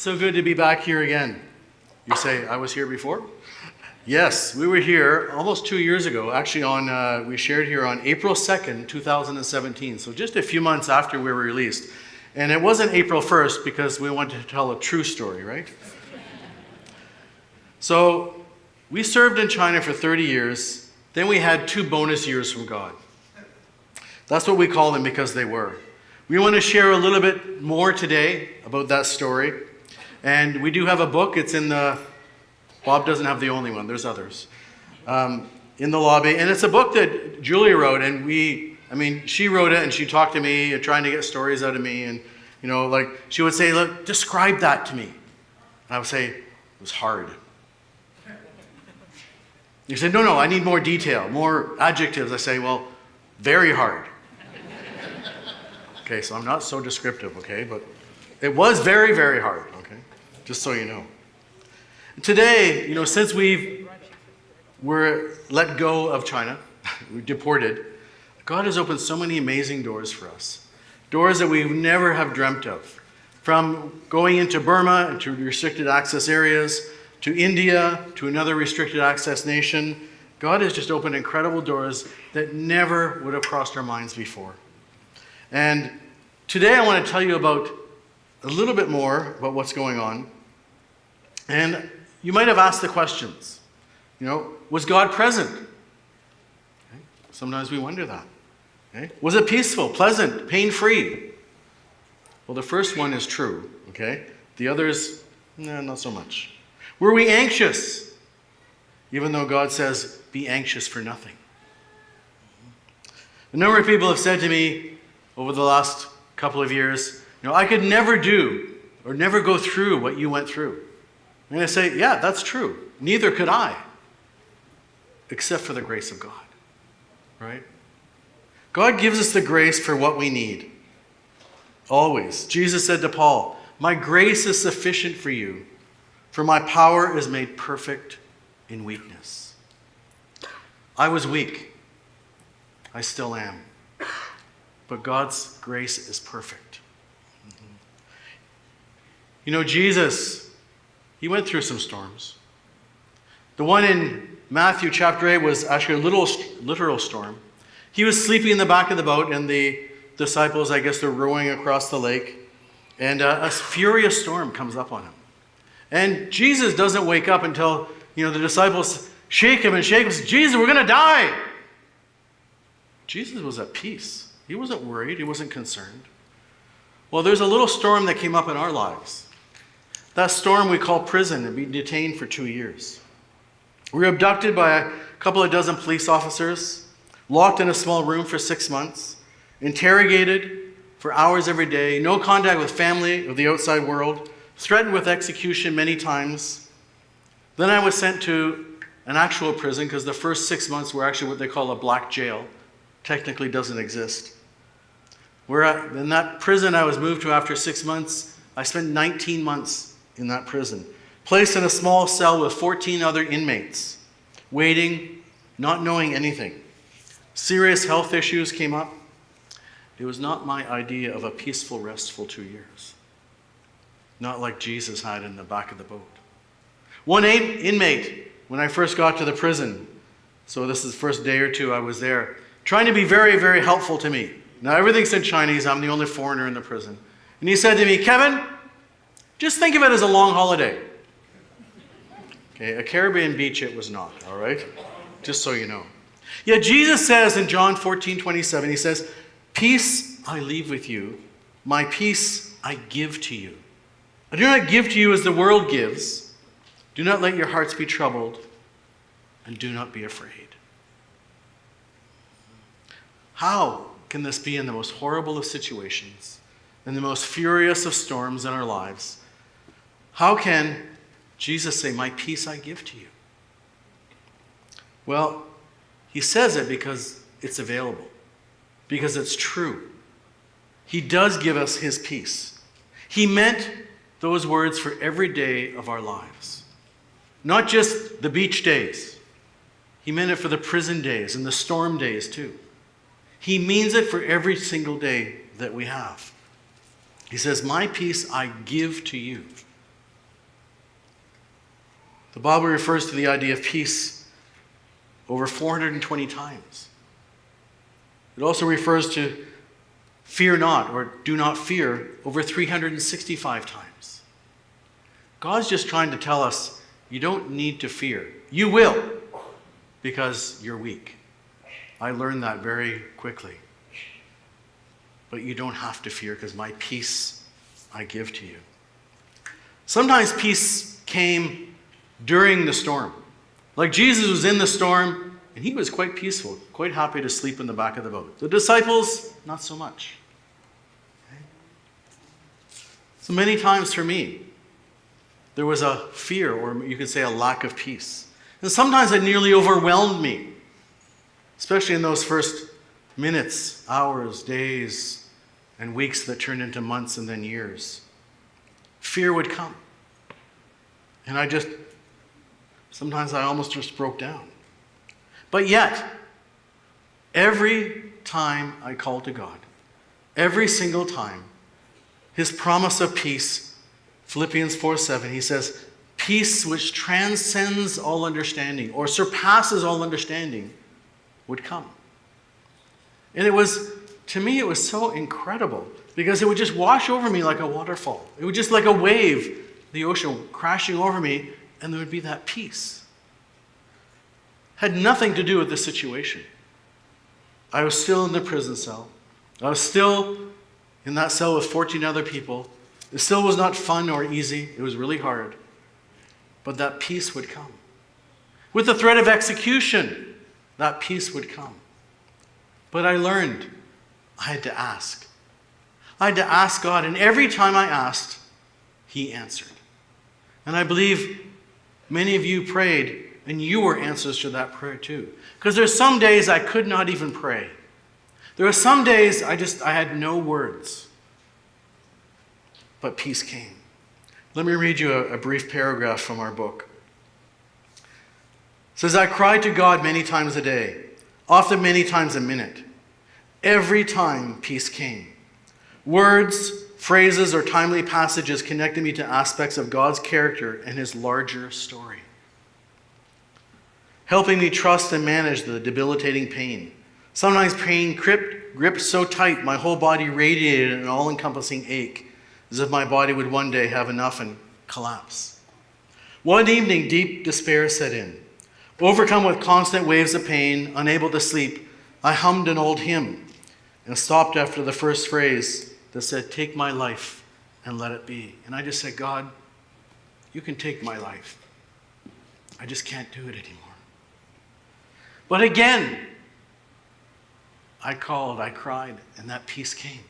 So good to be back here again. You say, I was here before? Yes, we were here almost 2 years ago. Actually, we shared here on April 2nd, 2017. So just a few months after we were released. And it wasn't April 1st because we wanted to tell a true story, right? So we served in China for 30 years. Then we had 2 bonus years from God. That's what we call them because they were. We want to share a little bit more today about that story. And we do have a book. It's in the... Bob doesn't have the only one. There's others. In the lobby. And it's a book that Julia wrote. And she wrote it and she talked to me trying to get stories out of me. And, she would say, look, describe that to me. And I would say, it was hard. You said, no, I need more detail, more adjectives. I say, well, very hard. Okay, so I'm not so descriptive, okay? But it was very, very hard, okay? Just so you know. Today, since we're let go of China, we're deported, God has opened so many amazing doors for us. Doors that we never have dreamt of. From going into Burma, into restricted access areas, to India, to another restricted access nation. God has just opened incredible doors that never would have crossed our minds before. And today I want to tell you about a little bit more about what's going on. And you might have asked the questions. Was God present? Okay. Sometimes we wonder that. Okay. Was it peaceful, pleasant, pain-free? Well, the first one is true. Okay. The others, not so much. Were we anxious? Even though God says, be anxious for nothing. A number of people have said to me over the last couple of years, I could never do or never go through what you went through. And I say, yeah, that's true. Neither could I, except for the grace of God, right? God gives us the grace for what we need. Always. Jesus said to Paul, my grace is sufficient for you, for my power is made perfect in weakness. I was weak. I still am. But God's grace is perfect. Jesus, he went through some storms. The one in Matthew chapter 8 was actually a literal storm. He was sleeping in the back of the boat, and the disciples, I guess they're rowing across the lake, and a furious storm comes up on him. And Jesus doesn't wake up until, the disciples shake him and say, Jesus, we're going to die. Jesus was at peace. He wasn't worried. He wasn't concerned. Well, there's a little storm that came up in our lives. That storm we call prison and being detained for 2 years. We were abducted by a couple of dozen police officers, locked in a small room for 6 months, interrogated for hours every day, no contact with family or the outside world, threatened with execution many times. Then I was sent to an actual prison because the first 6 months were actually what they call a black jail. Technically doesn't exist. In that prison I was moved to after 6 months, I spent 19 months in that prison, placed in a small cell with 14 other inmates, waiting, not knowing anything. Serious health issues came up. It was not my idea of a peaceful, restful 2 years. Not like Jesus had in the back of the boat. One inmate, when I first got to the prison, so this is the first day or two I was there, trying to be very, very helpful to me. Now everything's in Chinese, I'm the only foreigner in the prison. And he said to me, Kevin, just think of it as a long holiday. Okay, a Caribbean beach it was not, all right? Just so you know. Yet Jesus says in John 14:27, he says, peace I leave with you, my peace I give to you. I do not give to you as the world gives. Do not let your hearts be troubled, and do not be afraid. How can this be in the most horrible of situations, in the most furious of storms in our lives? How can Jesus say, my peace I give to you? Well, he says it because it's available, because it's true. He does give us his peace. He meant those words for every day of our lives, not just the beach days. He meant it for the prison days and the storm days too. He means it for every single day that we have. He says, my peace I give to you. The Bible refers to the idea of peace over 420 times. It also refers to fear not or do not fear over 365 times. God's just trying to tell us you don't need to fear. You will, because you're weak. I learned that very quickly. But you don't have to fear because my peace I give to you. Sometimes peace came during the storm. Like Jesus was in the storm and he was quite peaceful, quite happy to sleep in the back of the boat. The disciples, not so much. Okay? So many times for me, there was a fear, or you could say a lack of peace. And sometimes it nearly overwhelmed me, especially in those first minutes, hours, days, and weeks that turned into months and then years. Fear would come. And sometimes I almost just broke down. But yet, every time I called to God, every single time, his promise of peace, Philippians 4:7, he says, peace which transcends all understanding or surpasses all understanding would come. And to me, it was so incredible because it would just wash over me like a waterfall. It would just like a wave, the ocean crashing over me, and there would be that peace. Had nothing to do with the situation. I was still in the prison cell. I was still in that cell with 14 other people. It still was not fun or easy. It was really hard. But that peace would come. With the threat of execution, that peace would come. But I learned I had to ask. I had to ask God, and every time I asked, he answered. And I believe many of you prayed, and you were answers to that prayer too. Because there's some days I could not even pray. There are some days I had no words. But peace came. Let me read you a brief paragraph from our book. It says, I cried to God many times a day, often many times a minute. Every time peace came. Words, phrases, or timely passages connected me to aspects of God's character and his larger story, helping me trust and manage the debilitating pain. Sometimes pain gripped so tight my whole body radiated an all-encompassing ache, as if my body would one day have enough and collapse. One evening, deep despair set in. Overcome with constant waves of pain, unable to sleep, I hummed an old hymn and stopped after the first phrase that said, take my life and let it be. And I just said, God, you can take my life. I just can't do it anymore. But again, I called, I cried, and that peace came.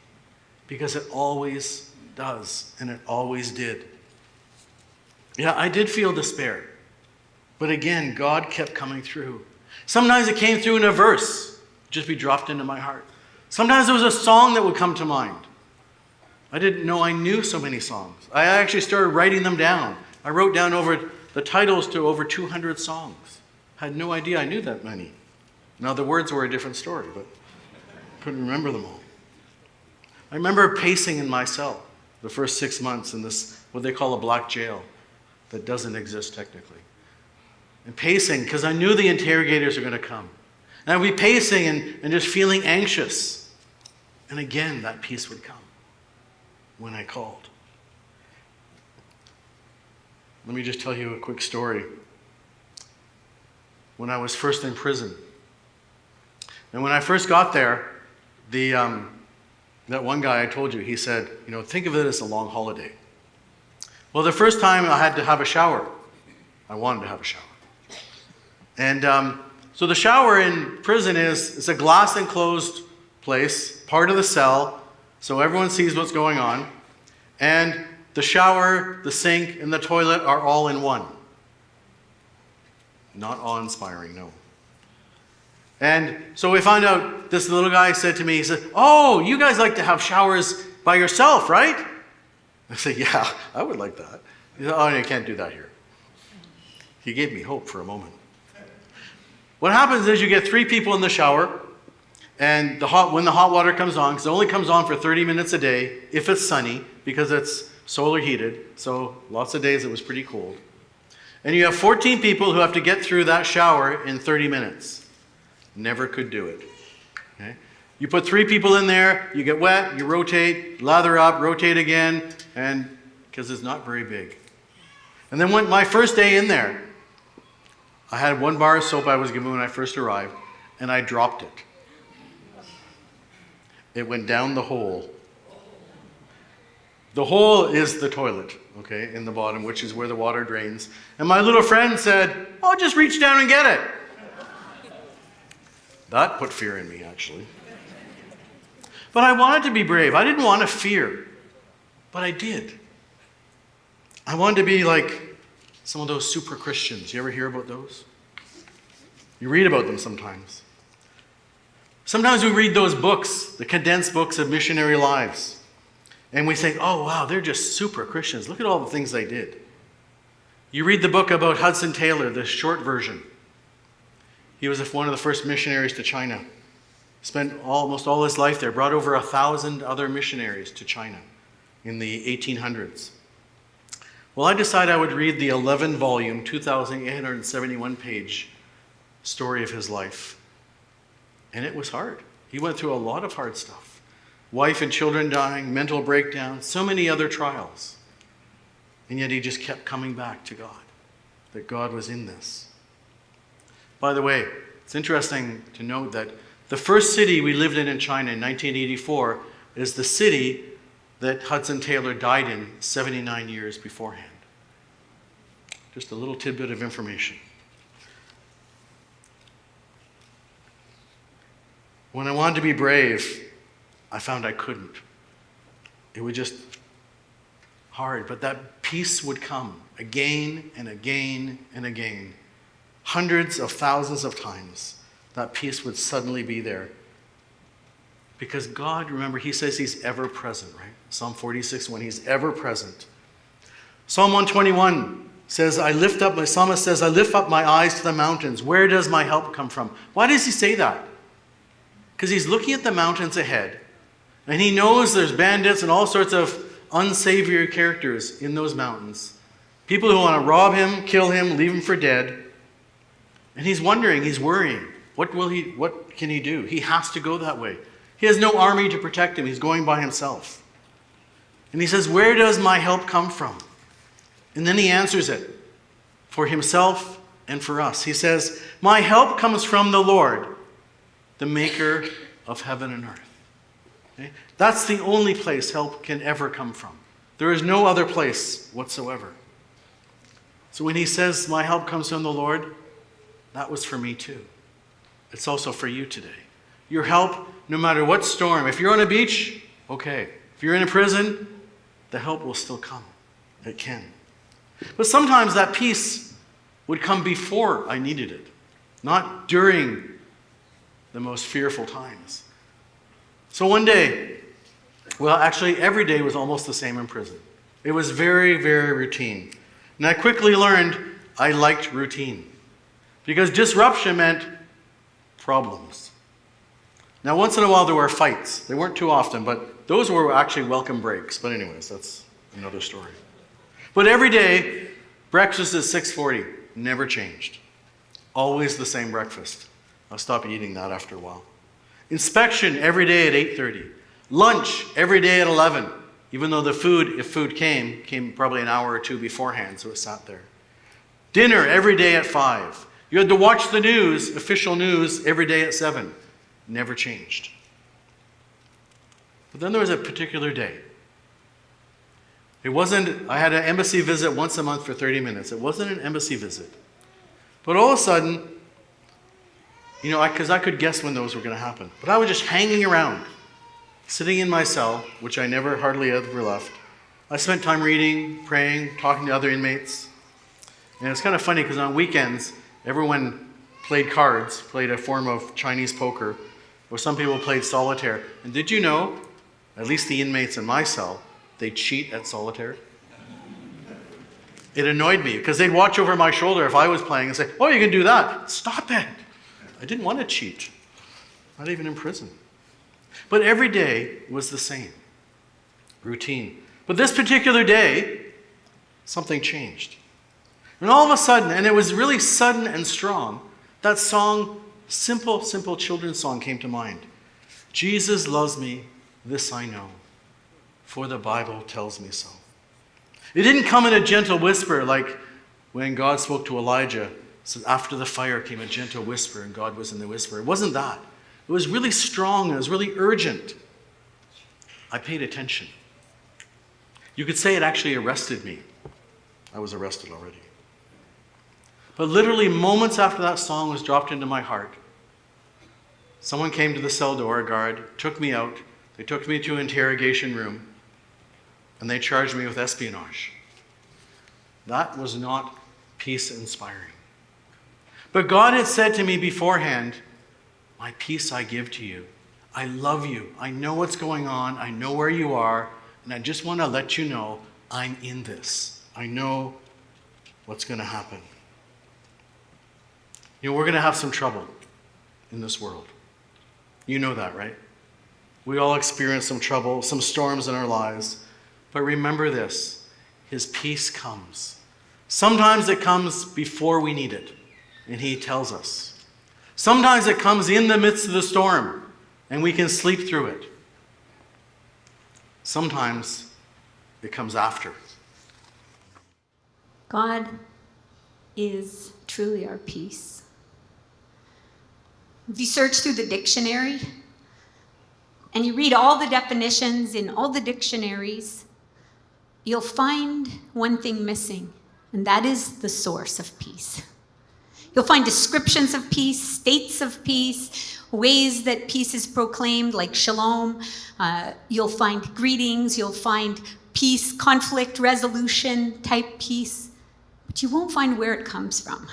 Because it always does, and it always did. Yeah, I did feel despair. But again, God kept coming through. Sometimes it came through in a verse, just be dropped into my heart. Sometimes there was a song that would come to mind. I didn't know I knew so many songs. I actually started writing them down. I wrote down over the titles to over 200 songs. I had no idea I knew that many. Now the words were a different story, but I couldn't remember them all. I remember pacing in my cell the first 6 months in this, what they call a black jail, that doesn't exist technically. And pacing, because I knew the interrogators were going to come. And I'd be pacing and just feeling anxious. And again, that peace would come when I called. Let me just tell you a quick story. When I was first in prison, and when I first got there, that one guy I told you, he said, think of it as a long holiday. Well, the first time I had to have a shower. I wanted to have a shower. And so the shower in prison it's a glass enclosed place, part of the cell, so everyone sees what's going on. And the shower, the sink, and the toilet are all in one. Not awe-inspiring, no. And so we found out, this little guy said to me, he said, oh, you guys like to have showers by yourself, right? I said, yeah, I would like that. He said, oh, you can't do that here. He gave me hope for a moment. What happens is you get 3 people in the shower, and when the hot water comes on, because it only comes on for 30 minutes a day, if it's sunny, because it's solar heated, so lots of days it was pretty cold. And you have 14 people who have to get through that shower in 30 minutes. Never could do it. Okay? You put 3 people in there, you get wet, you rotate, lather up, rotate again, and because it's not very big. And then my first day in there, I had 1 bar of soap I was given when I first arrived, and I dropped it. It went down the hole. The hole is the toilet, okay, in the bottom, which is where the water drains. And my little friend said, "Oh, just reach down and get it." That put fear in me, actually. But I wanted to be brave. I didn't want to fear, but I did. I wanted to be like some of those super Christians. You ever hear about those? You read about them sometimes. Sometimes we read those books, the condensed books of missionary lives, and we think, oh, wow, they're just super Christians. Look at all the things they did. You read the book about Hudson Taylor, the short version. He was one of the first missionaries to China. Spent almost all his life there, brought over 1,000 other missionaries to China in the 1800s. Well, I decided I would read the 11-volume, 2,871-page story of his life. And it was hard. He went through a lot of hard stuff. Wife and children dying, mental breakdown, so many other trials. And yet he just kept coming back to God, that God was in this. By the way, it's interesting to note that the first city we lived in China in 1984 is the city that Hudson Taylor died in 79 years beforehand. Just a little tidbit of information. When I wanted to be brave, I found I couldn't. It was just hard, but that peace would come again and again and again. Hundreds of thousands of times, that peace would suddenly be there. Because God, remember, he says he's ever present, right? Psalm 46, when he's ever present. Psalm 121 says, the psalmist says, I lift up my eyes to the mountains. Where does my help come from? Why does he say that? Because he's looking at the mountains ahead, and he knows there's bandits and all sorts of unsavory characters in those mountains. People who want to rob him, kill him, leave him for dead. And he's wondering, he's worrying. What can he do? He has to go that way. He has no army to protect him. He's going by himself. And he says, where does my help come from? And then he answers it for himself and for us. He says, my help comes from the Lord, the maker of heaven and earth. Okay? That's the only place help can ever come from. There is no other place whatsoever. So when he says, my help comes from the Lord, that was for me too. It's also for you today. Your help, no matter what storm. If you're on a beach, okay. If you're in a prison, the help will still come. It can. But sometimes that peace would come before I needed it, not during the most fearful times. So one day, well, actually every day was almost the same in prison. It was very, very routine. And I quickly learned I liked routine. Because disruption meant problems. Now, once in a while there were fights. They weren't too often, but those were actually welcome breaks. But anyways, that's another story. But every day, breakfast is 6:40. Never changed. Always the same breakfast. I'll stop eating that after a while. Inspection every day at 8:30. Lunch every day at 11. Even though the food, if food came probably an hour or two beforehand, so it sat there. Dinner every day at 5. You had to watch the news, official news, every day at 7. Never changed. But then there was a particular day. I had an embassy visit once a month for 30 minutes. It wasn't an embassy visit. But all of a sudden, because I could guess when those were going to happen. But I was just hanging around, sitting in my cell, which I never hardly ever left. I spent time reading, praying, talking to other inmates. And it's kind of funny because on weekends, everyone played cards, played a form of Chinese poker, or some people played solitaire. And did you know, at least the inmates in my cell, they cheat at solitaire? It annoyed me because they'd watch over my shoulder if I was playing and say, oh, you can do that. Stop it. I didn't want to cheat, not even in prison. But every day was the same, routine. But this particular day, something changed. And all of a sudden, and it was really sudden and strong, that song, simple children's song came to mind. Jesus loves me, this I know, for the Bible tells me so. It didn't come in a gentle whisper like when God spoke to Elijah. So after the fire came a gentle whisper and God was in the whisper. It wasn't that. It was really strong. It was really urgent. I paid attention. You could say it actually arrested me. I was arrested already. But literally moments after that song was dropped into my heart, someone came to the cell door, a guard, took me out. They took me to an interrogation room, and they charged me with espionage. That was not peace-inspiring. But God had said to me beforehand, my peace I give to you. I love you. I know what's going on. I know where you are. And I just want to let you know I'm in this. I know what's going to happen. You know, we're going to have some trouble in this world. You know that, right? We all experience some trouble, some storms in our lives. But remember this, his peace comes. Sometimes it comes before we need it, and he tells us. Sometimes it comes in the midst of the storm, and we can sleep through it. Sometimes it comes after. God is truly our peace. If you search through the dictionary and you read all the definitions in all the dictionaries, you'll find one thing missing, and that is the source of peace. You'll find descriptions of peace, states of peace, ways that peace is proclaimed, like shalom. You'll find greetings. You'll find peace, conflict resolution type peace. But you won't find where it comes from.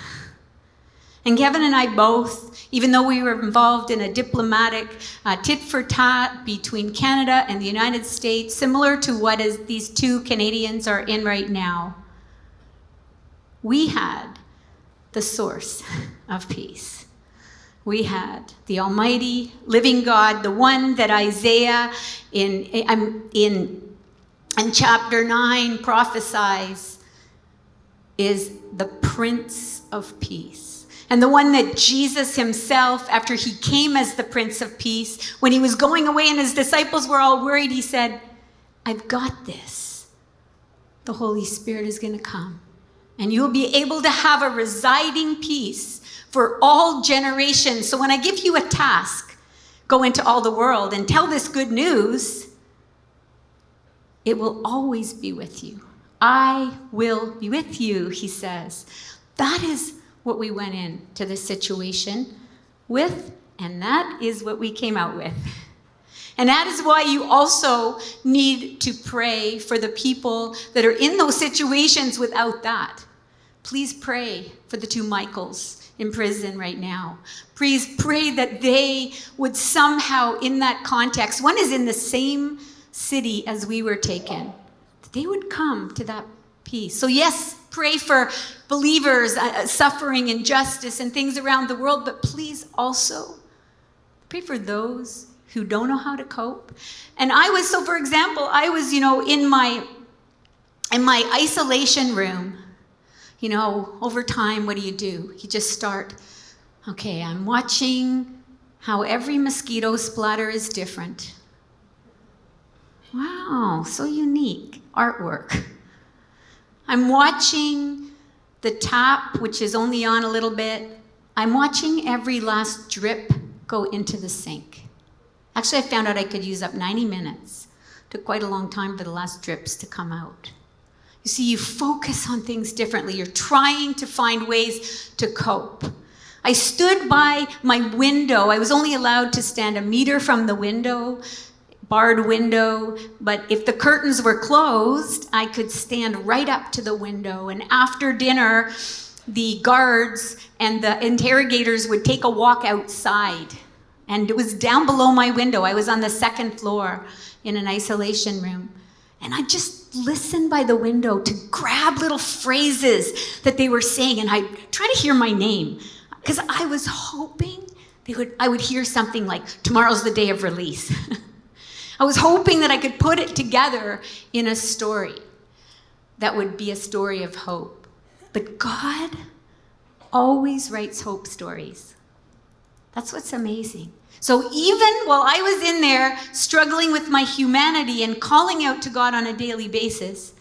And Kevin and I both, even though we were involved in a diplomatic tit-for-tat between Canada and the United States, similar to what these two Canadians are in right now, we had the source of peace. We had the Almighty, living God, the one that Isaiah in chapter 9 prophesies is the Prince of Peace. And the one that Jesus himself, after he came as the Prince of Peace, when he was going away and his disciples were all worried, he said, I've got this. The Holy Spirit is going to come. And you'll be able to have a residing peace for all generations. So when I give you a task, go into all the world and tell this good news, it will always be with you. I will be with you, he says. That is what we went into this situation with, and that is what we came out with. And that is why you also need to pray for the people that are in those situations without that. Please pray for the two Michaels in prison right now. Please pray that they would somehow, in that context, one is in the same city as we were taken, that they would come to that peace. So yes, pray for believers suffering injustice and things around the world, but please also pray for those who don't know how to cope. And for example, I was, in my isolation room. Over time, what do? You just start, okay, I'm watching how every mosquito splatter is different. Wow, so unique artwork. I'm watching the tap, which is only on a little bit. I'm watching every last drip go into the sink. Actually, I found out I could use up 90 minutes. Took quite a long time for the last drips to come out. You see, you focus on things differently. You're trying to find ways to cope. I stood by my window. I was only allowed to stand a meter from the window, barred window, but if the curtains were closed, I could stand right up to the window. And after dinner, the guards and the interrogators would take a walk outside. And it was down below my window. I was on the second floor in an isolation room. And I just listened by the window to grab little phrases that they were saying. And I'd try to hear my name, because I was hoping I would hear something like, tomorrow's the day of release. I was hoping that I could put it together in a story that would be a story of hope. But God always writes hope stories. That's what's amazing. So even while I was in there struggling with my humanity and calling out to God on a daily basis,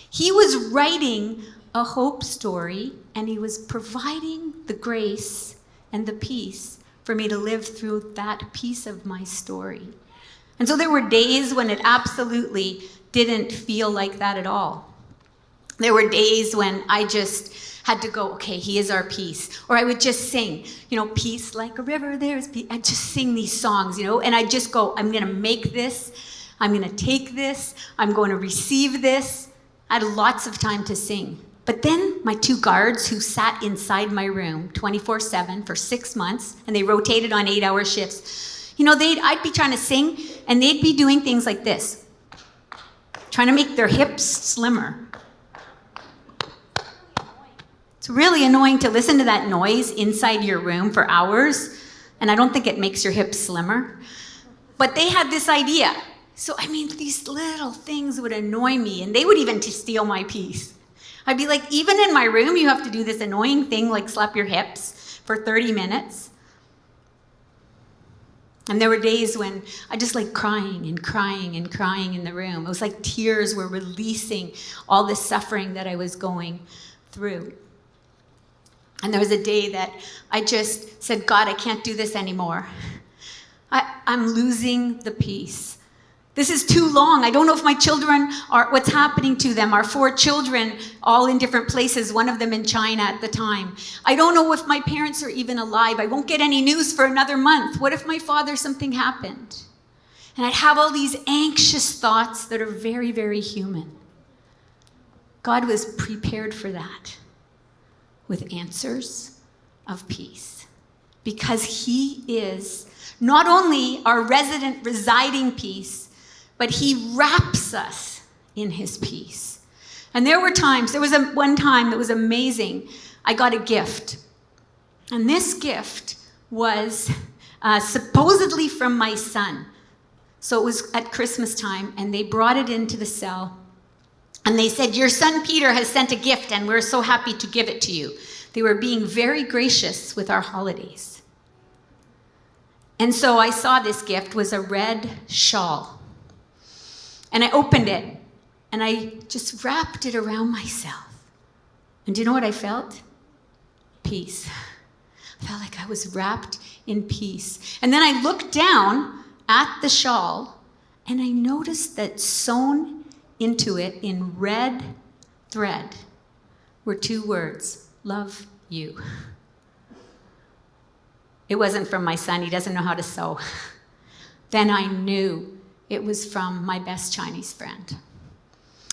he was writing a hope story, and he was providing the grace and the peace for me to live through that piece of my story. And so there were days when it absolutely didn't feel like that at all. There were days when I just had to go, okay, he is our peace. Or I would just sing, peace like a river, there's peace. I'd just sing these songs, and I'd just go, I'm going to make this, I'm going to take this, I'm going to receive this. I had lots of time to sing. But then my two guards who sat inside my room 24/7 for 6 months, and they rotated on 8-hour shifts, I'd be trying to sing, and they'd be doing things like this, trying to make their hips slimmer. It's really annoying to listen to that noise inside your room for hours, and I don't think it makes your hips slimmer. But they had this idea. So, these little things would annoy me, and they would even steal my peace. I'd be like, even in my room, you have to do this annoying thing like slap your hips for 30 minutes. And there were days when I just like crying and crying and crying in the room. It was like tears were releasing all this suffering that I was going through. And there was a day that I just said, God, I can't do this anymore. I'm losing the peace. This is too long. I don't know if my children what's happening to them. Our 4 children, all in different places, one of them in China at the time. I don't know if my parents are even alive. I won't get any news for another month. What if my father, something happened? And I'd have all these anxious thoughts that are very, very human. God was prepared for that with answers of peace, because he is not only our resident, residing peace, but he wraps us in his peace. And there was one time that was amazing. I got a gift. And this gift was supposedly from my son. So it was at Christmas time, and they brought it into the cell. And they said, your son Peter has sent a gift, and we're so happy to give it to you. They were being very gracious with our holidays. And so I saw this gift was a red shawl. And I opened it, and I just wrapped it around myself. And do you know what I felt? Peace. I felt like I was wrapped in peace. And then I looked down at the shawl, and I noticed that sewn into it in red thread were 2 words, love you. It wasn't from my son. He doesn't know how to sew. Then I knew it was from my best Chinese friend.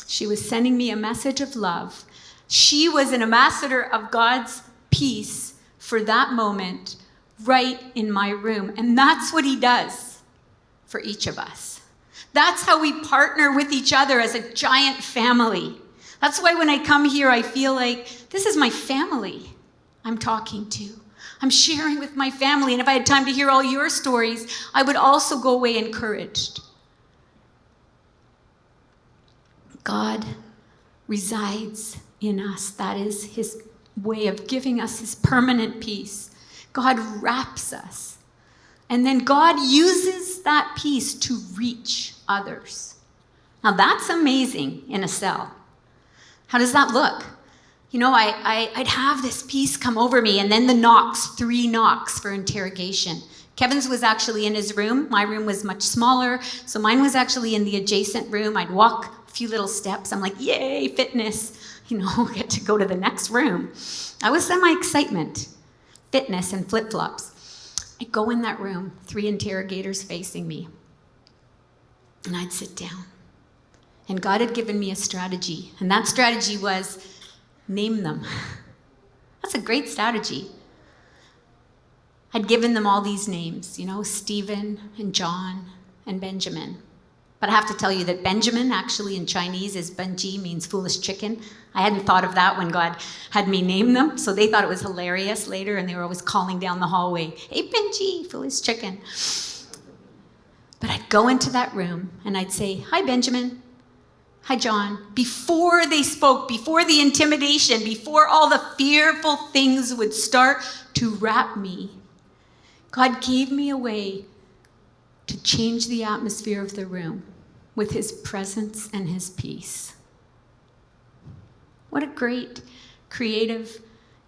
She was sending me a message of love. She was an ambassador of God's peace for that moment right in my room. And that's what he does for each of us. That's how we partner with each other as a giant family. That's why when I come here, I feel like this is my family I'm talking to. I'm sharing with my family. And if I had time to hear all your stories, I would also go away encouraged. God resides in us. That is his way of giving us his permanent peace. God wraps us. And then God uses that peace to reach others. Now that's amazing in a cell. How does that look? I'd have this peace come over me, and then the knocks, 3 knocks for interrogation. Kevin's was actually in his room. My room was much smaller, so mine was actually in the adjacent room. I'd walk a few little steps. I'm like, yay, fitness. Get to go to the next room. I was semi-excitement, fitness and flip-flops. I'd go in that room, 3 interrogators facing me, and I'd sit down. And God had given me a strategy, and that strategy was name them. That's a great strategy. I'd given them all these names, Stephen and John and Benjamin. But I have to tell you that Benjamin actually in Chinese is Benji, means foolish chicken. I hadn't thought of that when God had me name them, so they thought it was hilarious later, and they were always calling down the hallway, hey Benji, foolish chicken. But I'd go into that room and I'd say, hi Benjamin, Hi, John. Before they spoke, before the intimidation, before all the fearful things would start to wrap me, God gave me a way to change the atmosphere of the room with his presence and his peace. What a great, creative,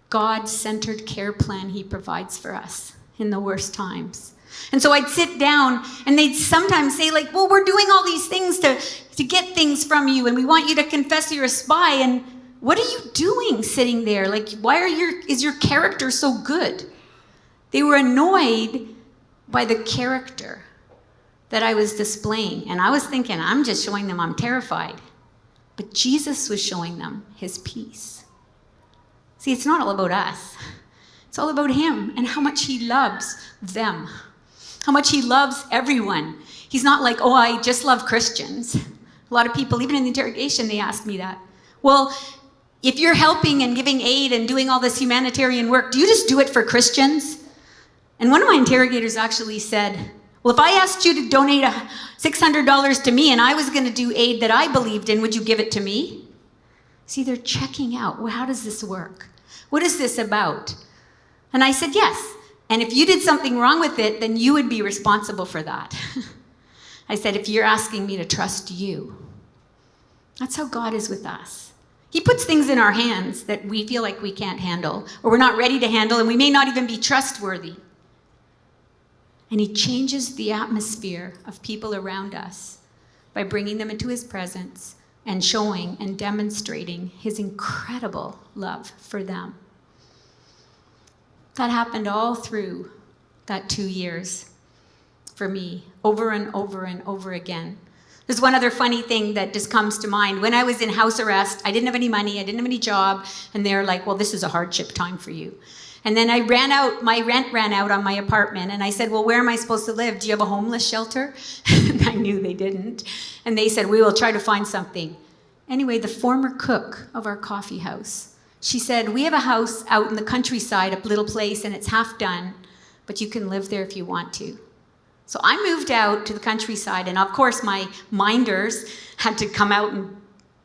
God-centered care plan he provides for us in the worst times. And so I'd sit down and they'd sometimes say like, well, we're doing all these things to get things from you and we want you to confess you're a spy. And what are you doing sitting there? Like, is your character so good? They were annoyed by the character that I was displaying. And I was thinking, I'm just showing them I'm terrified. But Jesus was showing them his peace. See, it's not all about us. It's all about him and how much he loves them. How much he loves everyone. He's not like, oh, I just love Christians. A lot of people, even in the interrogation, they asked me that. Well, if you're helping and giving aid and doing all this humanitarian work, do you just do it for Christians? And one of my interrogators actually said, well, if I asked you to donate $600 to me and I was going to do aid that I believed in, would you give it to me? See, they're checking out. Well, how does this work? What is this about? And I said, yes. And if you did something wrong with it, then you would be responsible for that. I said, if you're asking me to trust you, that's how God is with us. He puts things in our hands that we feel like we can't handle or we're not ready to handle and we may not even be trustworthy. And he changes the atmosphere of people around us by bringing them into his presence and showing and demonstrating his incredible love for them. That happened all through that 2 years for me, over and over and over again. There's one other funny thing that just comes to mind. When I was in house arrest, I didn't have any money, I didn't have any job, and they're like, well, this is a hardship time for you. And then my rent ran out on my apartment, and I said, well, where am I supposed to live? Do you have a homeless shelter? And I knew they didn't. And they said, we will try to find something. Anyway, the former cook of our coffee house, she said, we have a house out in the countryside, a little place, and it's half done, but you can live there if you want to. So I moved out to the countryside, and of course my minders had to come out and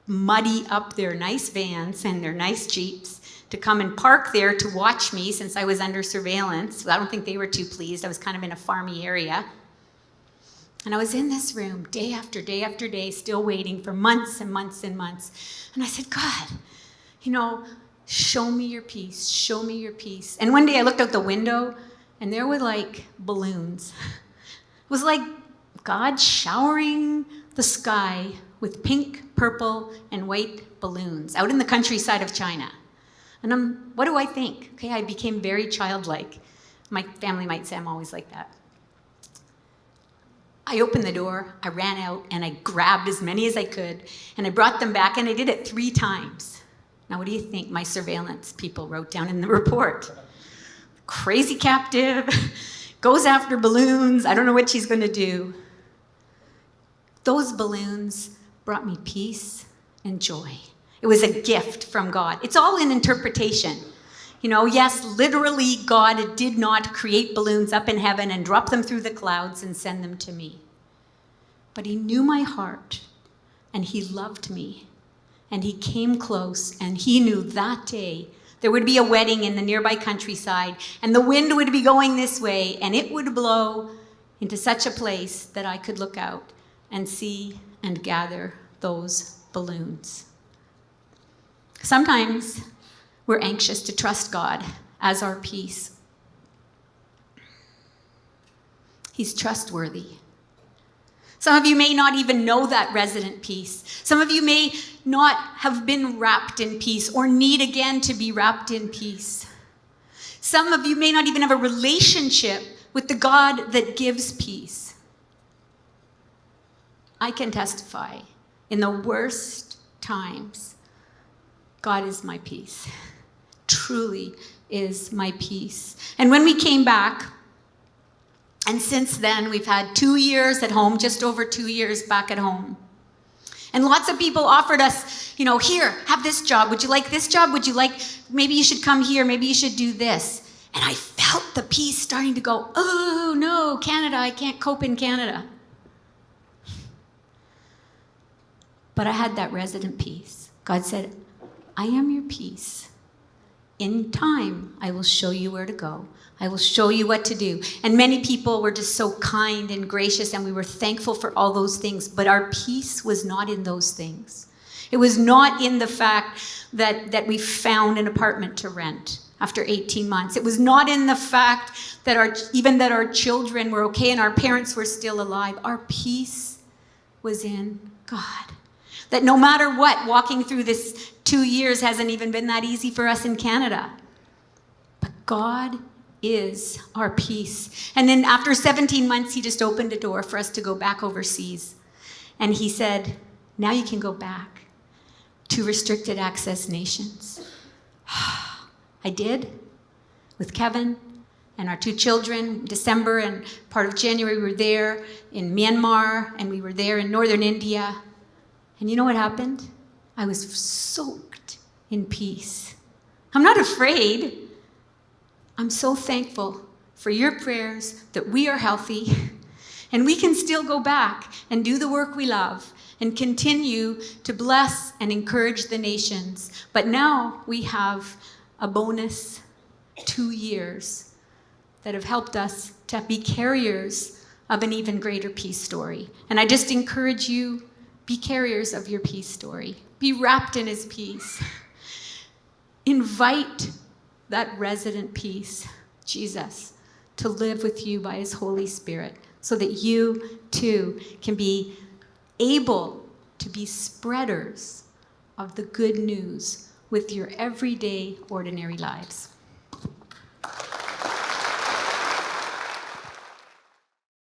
muddy up their nice vans and their nice Jeeps to come and park there to watch me since I was under surveillance. I don't think they were too pleased. I was kind of in a farmy area. And I was in this room day after day after day, still waiting for months and months and months. And I said, God, show me your peace, show me your peace. And one day I looked out the window and there were like balloons. It was like God showering the sky with pink, purple, and white balloons out in the countryside of China. And what do I think? Okay, I became very childlike. My family might say I'm always like that. I opened the door, I ran out, and I grabbed as many as I could, and I brought them back, and I did it 3 times. Now, what do you think my surveillance people wrote down in the report? Crazy captive, goes after balloons, I don't know what she's going to do. Those balloons brought me peace and joy. It was a gift from God. It's all in interpretation. Yes, literally, God did not create balloons up in heaven and drop them through the clouds and send them to me. But he knew my heart, and he loved me, and he came close, and he knew that day there would be a wedding in the nearby countryside, and the wind would be going this way, and it would blow into such a place that I could look out and see and gather those balloons. Sometimes we're anxious to trust God as our peace. He's trustworthy. Some of you may not even know that resident peace. Some of you may not have been wrapped in peace or need again to be wrapped in peace. Some of you may not even have a relationship with the God that gives peace. I can testify, in the worst times, God is my peace. Truly is my peace. And when we came back, and since then we've had 2 years at home, just over 2 years back at home. And lots of people offered us, here, have this job. Would you like this job? Maybe you should come here. Maybe you should do this. And I felt the peace starting to go, oh no, Canada, I can't cope in Canada. But I had that resident peace. God said, I am your peace. In time, I will show you where to go. I will show you what to do. And many people were just so kind and gracious, and we were thankful for all those things. But our peace was not in those things. It was not in the fact that we found an apartment to rent after 18 months. It was not in the fact that our children were okay and our parents were still alive. Our peace was in God. That no matter what, walking through this 2 years hasn't even been that easy for us in Canada. But God is our peace. And then after 17 months, he just opened a door for us to go back overseas. And he said, now you can go back to restricted access nations. I did, with Kevin and our 2 children. December and part of January, we were there in Myanmar, and we were there in northern India. And you know what happened? I was soaked in peace. I'm not afraid. I'm so thankful for your prayers that we are healthy and we can still go back and do the work we love and continue to bless and encourage the nations. But now we have a bonus 2 years that have helped us to be carriers of an even greater peace story. And I just encourage you, be carriers of your peace story. Be wrapped in his peace. Invite that resident peace, Jesus, to live with you by his Holy Spirit so that you too can be able to be spreaders of the good news with your everyday, ordinary lives.